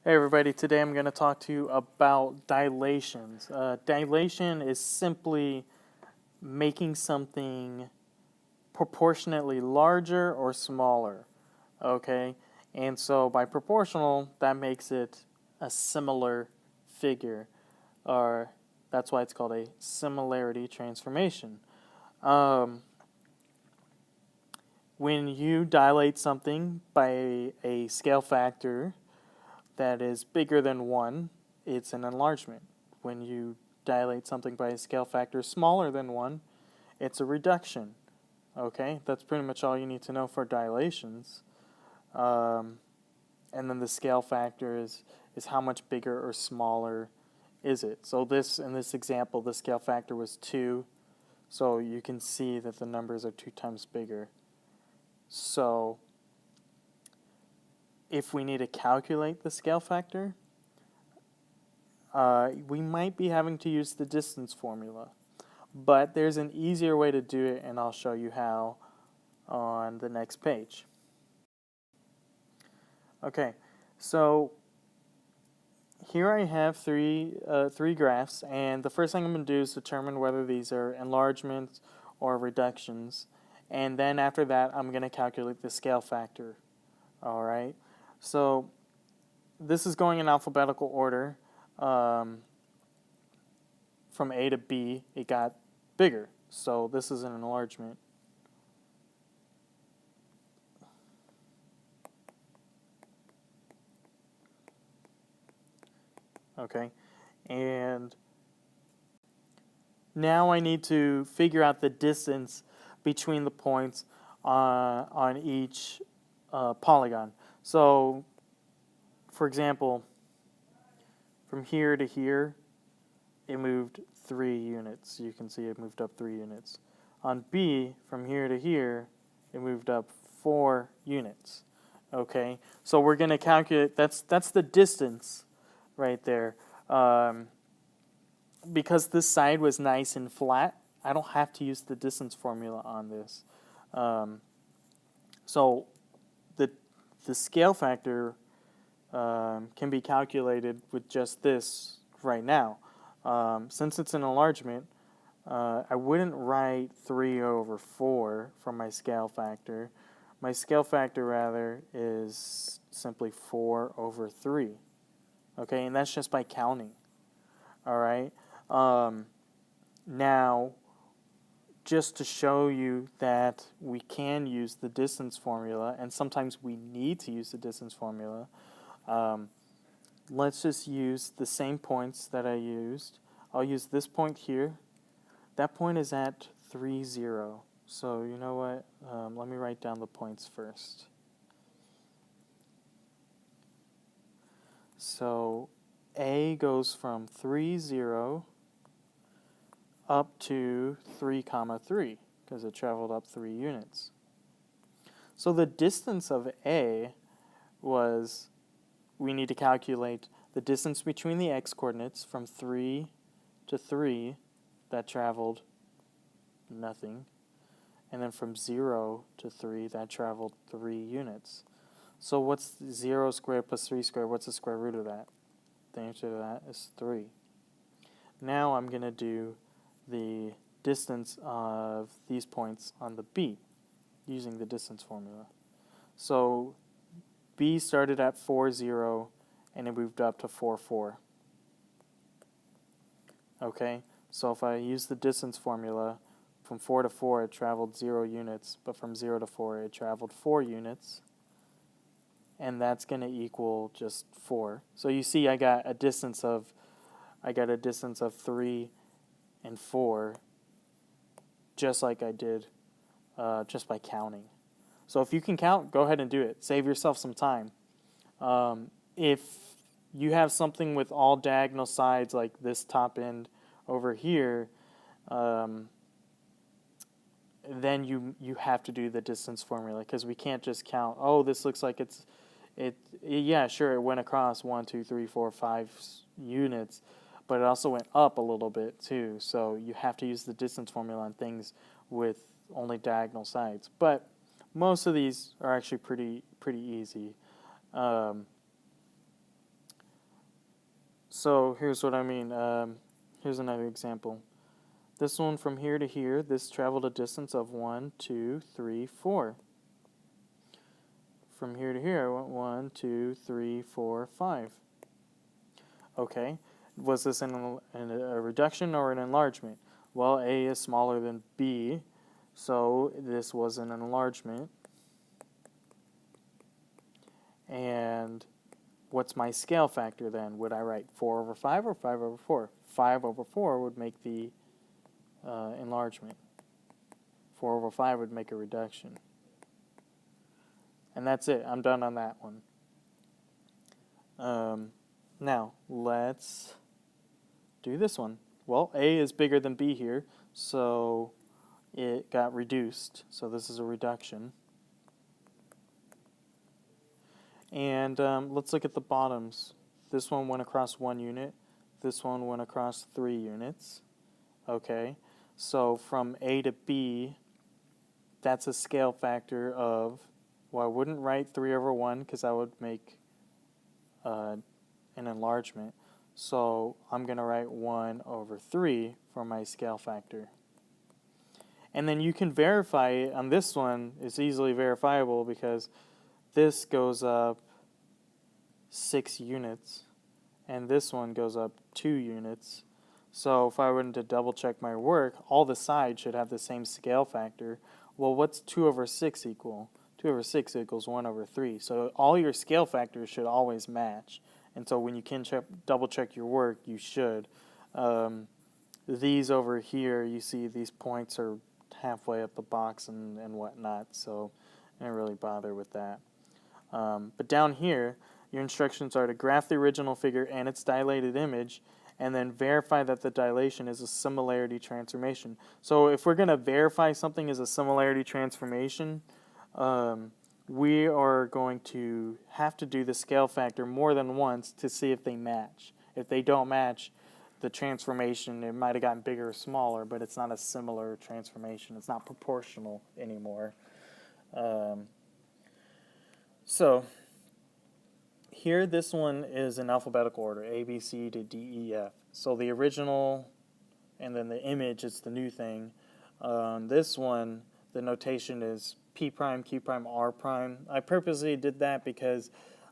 Hey everybody, today I'm going to talk to you about dilations. Dilation is simply making something proportionately larger or smaller, okay? And so by proportional, that makes it a similar figure, or that's why it's called a similarity transformation. When you dilate something by a scale factor that is bigger than 1, it's an enlargement. When you dilate something by a scale factor smaller than 1, it's a reduction. Okay, that's pretty much all you need to know for dilations. And then the scale factor is how much bigger or smaller is it. So in this example, the scale factor was 2, so you can see that the numbers are 2 times bigger. So if we need to calculate the scale factor, we might be having to use the distance formula. But there's an easier way to do it, and I'll show you how on the next page. Okay, so here I have three graphs, and the first thing I'm going to do is determine whether these are enlargements or reductions, and then after that I'm going to calculate the scale factor. All right, so this is going in alphabetical order. From A to B, it got bigger, so this is an enlargement. Okay, and now I need to figure out the distance between the points on each polygon. So, for example, from here to here, it moved 3 units. You can see it moved up 3 units. On B, from here to here, it moved up 4 units. Okay, so we're going to calculate, that's the distance right there. Because this side was nice and flat, I don't have to use the distance formula on this. So the scale factor can be calculated with just this right now. Since it's an enlargement, I wouldn't write 3 over 4 for my scale factor. My scale factor, rather, is simply 4 over 3. Okay, and that's just by counting. All right. Now, just to show you that we can use the distance formula, and sometimes we need to use the distance formula, let's just use the same points that I used. I'll use this point here. That point is at 3, 0. So you know what? Let me write down the points first. So A goes from 3, 0 up to 3, 3, because it traveled up 3 units. So the distance of A was, we need to calculate the distance between the x-coordinates from 3 to 3, that traveled nothing, and then from 0 to 3, that traveled 3 units. So what's 0 squared plus 3 squared? What's the square root of that? The answer to that is 3. Now I'm going to do the distance of these points on the B using the distance formula. So B started at 4, 0, and it moved up to 4, 4. Okay, so if I use the distance formula, from 4 to 4 it traveled 0 units, but from 0 to 4 it traveled 4 units, and that's going to equal just 4. So you see I got a distance of 3 and 4, just like I did just by counting. So if you can count, go ahead and do it. Save yourself some time. If you have something with all diagonal sides like this top end over here, then you have to do the distance formula, because we can't just count, oh, this looks like yeah, sure, it went across 1, 2, 3, 4, 5 units, but it also went up a little bit too. So you have to use the distance formula on things with only diagonal sides. But most of these are actually pretty easy. So here's what I mean. Here's another example. This one from here to here, this traveled a distance of 1, 2, 3, 4. From here to here, I went 1, 2, 3, 4, 5. Okay, was this a reduction or an enlargement? Well, A is smaller than B, so this was an enlargement. And what's my scale factor then? Would I write 4 over 5 or 5 over 4? 5 over 4 would make the enlargement. 4 over 5 would make a reduction. And that's it. I'm done on that one. Now, let's do this one. Well, A is bigger than B here, so it got reduced. So this is a reduction. And let's look at the bottoms. This one went across 1 unit. This one went across 3 units. Okay, so from A to B, that's a scale factor of, well, I wouldn't write 3 over 1 because that would make an enlargement. So I'm going to write 1 over 3 for my scale factor. And then you can verify it on this one. It's easily verifiable because this goes up 6 units and this one goes up 2 units. So if I were to double check my work, all the sides should have the same scale factor. Well, what's 2 over 6 equal? 2 over 6 equals 1 over 3. So all your scale factors should always match. And so when you can double check your work, you should. These over here, you see these points are halfway up the box and whatnot. So I don't really bother with that. But down here, your instructions are to graph the original figure and its dilated image, and then verify that the dilation is a similarity transformation. So if we're going to verify something is a similarity transformation, we are going to have to do the scale factor more than once to see if they match. If they don't match, the transformation, it might have gotten bigger or smaller, but it's not a similar transformation. It's not proportional anymore. So here, this one is in alphabetical order, A, B, C to D, E, F. So the original and then the image is the new thing. This one, the notation is P prime, Q prime, R prime. I purposely did that because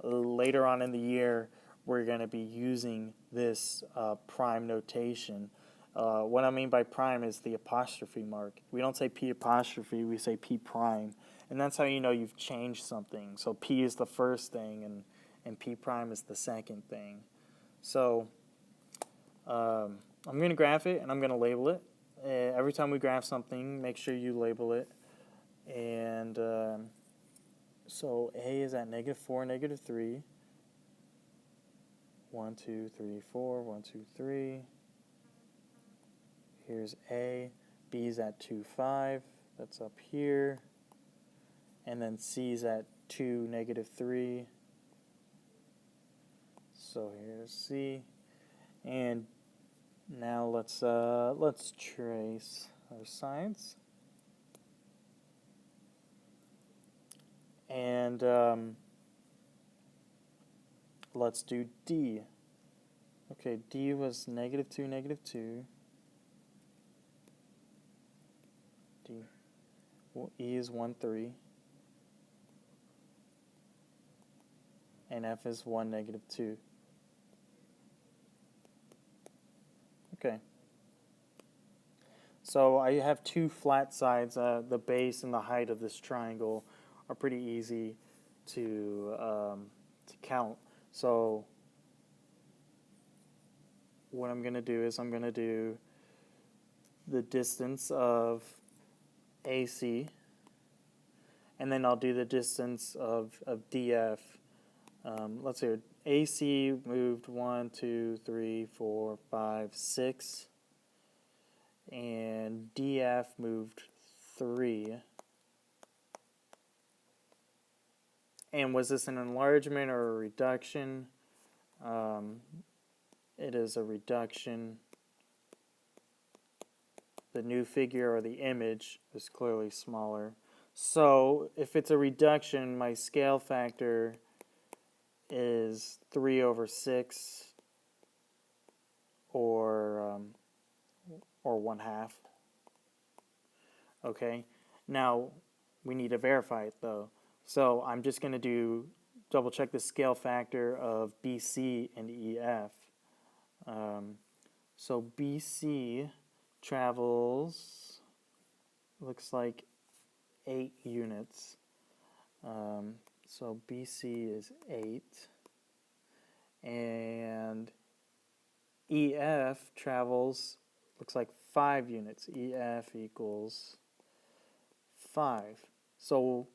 later on in the year, we're going to be using this prime notation. What I mean by prime is the apostrophe mark. We don't say P apostrophe, we say P prime. And that's how you know you've changed something. So P is the first thing, and P prime is the second thing. So I'm going to graph it, and I'm going to label it. Every time we graph something, make sure you label it. And so A is at -4, -3. 1, 2, 3, 4, 1, 2, 3. Here's A. B is at 2, 5. That's up here. And then C is at 2, -3. So here's C. And now let's trace our sides. And let's do D. Okay, D was -2, -2. D. Well, E is 1, 3. And F is 1, -2. Okay. So I have 2 flat sides. The base and the height of this triangle are pretty easy to count. So what I'm going to do is I'm going to do the distance of AC, and then I'll do the distance of DF. Let's see, AC moved 1, 2, 3, 4, 5, 6, and DF moved 3. And was this an enlargement or a reduction? It is a reduction. The new figure or the image is clearly smaller. So if it's a reduction, my scale factor is 3 over 6. or 1/2. Okay, now we need to verify it though. So I'm just going to double check the scale factor of BC and EF. So BC travels, looks like 8 units. So BC is 8. And EF travels, looks like 5 units. EF equals 5. So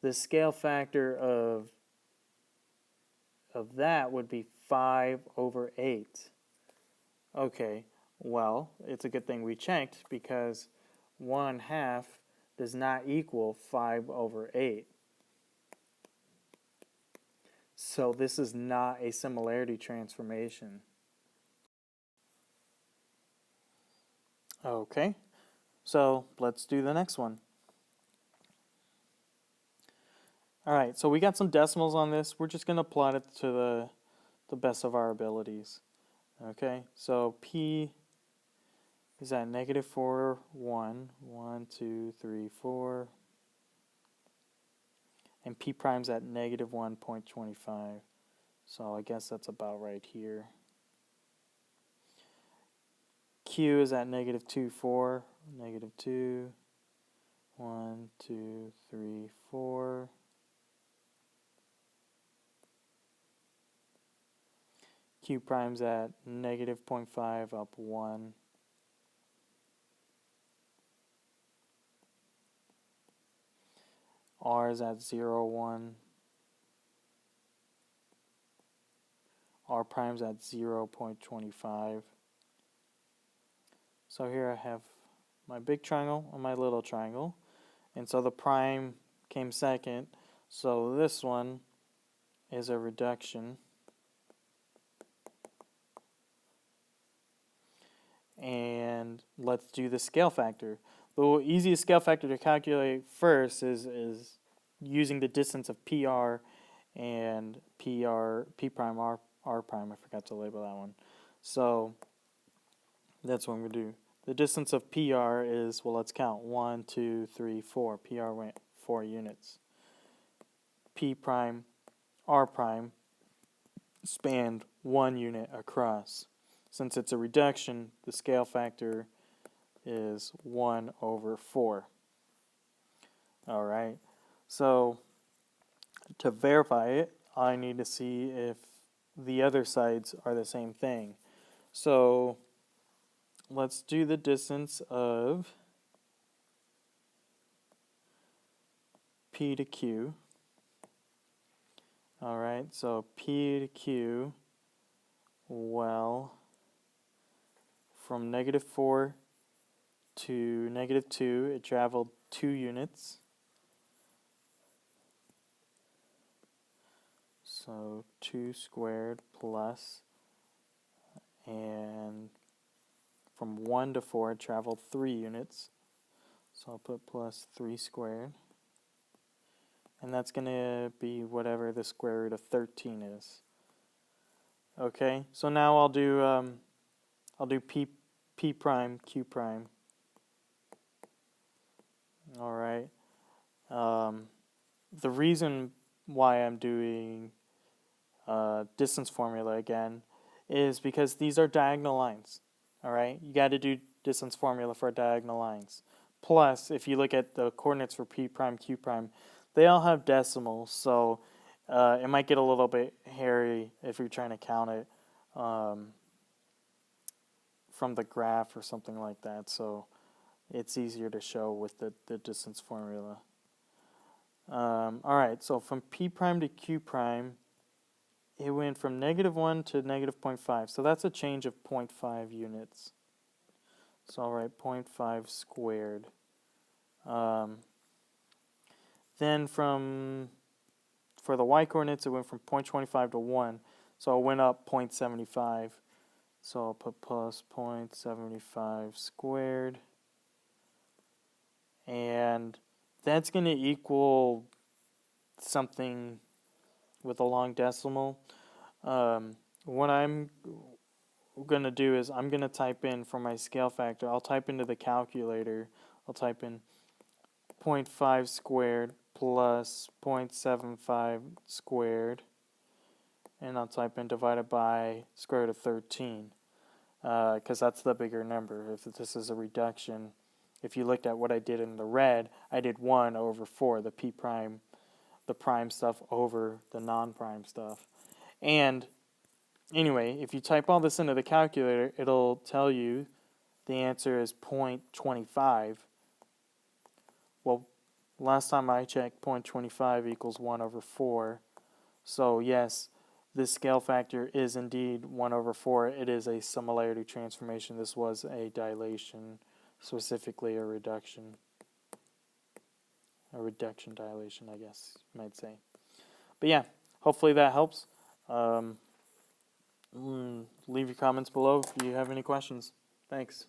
the scale factor of that would be 5/8. Okay, well, it's a good thing we checked because 1/2 does not equal 5/8. So this is not a similarity transformation. Okay, so let's do the next one. All right, so we got some decimals on this. We're just going to plot it to the best of our abilities. Okay, so P is at -4, 1, 1, 2, 3, 4. And P prime's at -1.25. So I guess that's about right here. Q is at -2, 4, -2, 1, 2, 3, 4. Q prime's at -0.5 up 1. R is at 0, 1. R prime's at 0.25. So here I have my big triangle and my little triangle. And so the prime came second. So this one is a reduction. And let's do the scale factor. The easiest scale factor to calculate first is using the distance of PR and P prime, R prime. I forgot to label that one. So that's what I'm going to do. The distance of PR is, well, let's count. 1, 2, 3, 4. PR went 4 units. P prime, R prime spanned 1 unit across. Since it's a reduction, the scale factor is 1/4. All right. So to verify it, I need to see if the other sides are the same thing. So let's do the distance of P to Q. All right, so P to Q, well, from -4 to -2, it traveled 2 units. So 2 squared plus, and from 1 to 4, it traveled 3 units. So I'll put plus 3 squared. And that's going to be whatever the square root of 13 is. Okay, so now I'll do P prime, Q prime. All right. The reason why I'm doing distance formula again is because these are diagonal lines. All right, you got to do distance formula for diagonal lines. Plus, if you look at the coordinates for P prime, Q prime, they all have decimals, so it might get a little bit hairy if you're trying to count it from the graph or something like that. So it's easier to show with the distance formula. All right, so from P prime to Q prime, it went from -1 to -0.5. So that's a change of 0.5 units. So I'll write 0.5 squared. Then for the y coordinates, it went from 0.25 to 1. So it went up 0.75. So I'll put plus 0.75 squared. And that's going to equal something with a long decimal. What I'm we're going to do is I'm going to type in for my scale factor, I'll type into the calculator, I'll type in 0.5 squared plus 0.75 squared, and I'll type in divided by square root of 13, because that's the bigger number. If this is a reduction, if you looked at what I did in the red, I did 1 over 4, the p prime, the prime stuff over the non-prime stuff. And anyway, if you type all this into the calculator, it'll tell you the answer is 0.25. Well, last time I checked, 0.25 equals 1 over 4. So yes, this scale factor is indeed 1 over 4. It is a similarity transformation. This was a dilation, specifically a reduction. A reduction dilation, I guess you might say. But yeah, hopefully that helps. Leave your comments below if you have any questions. Thanks.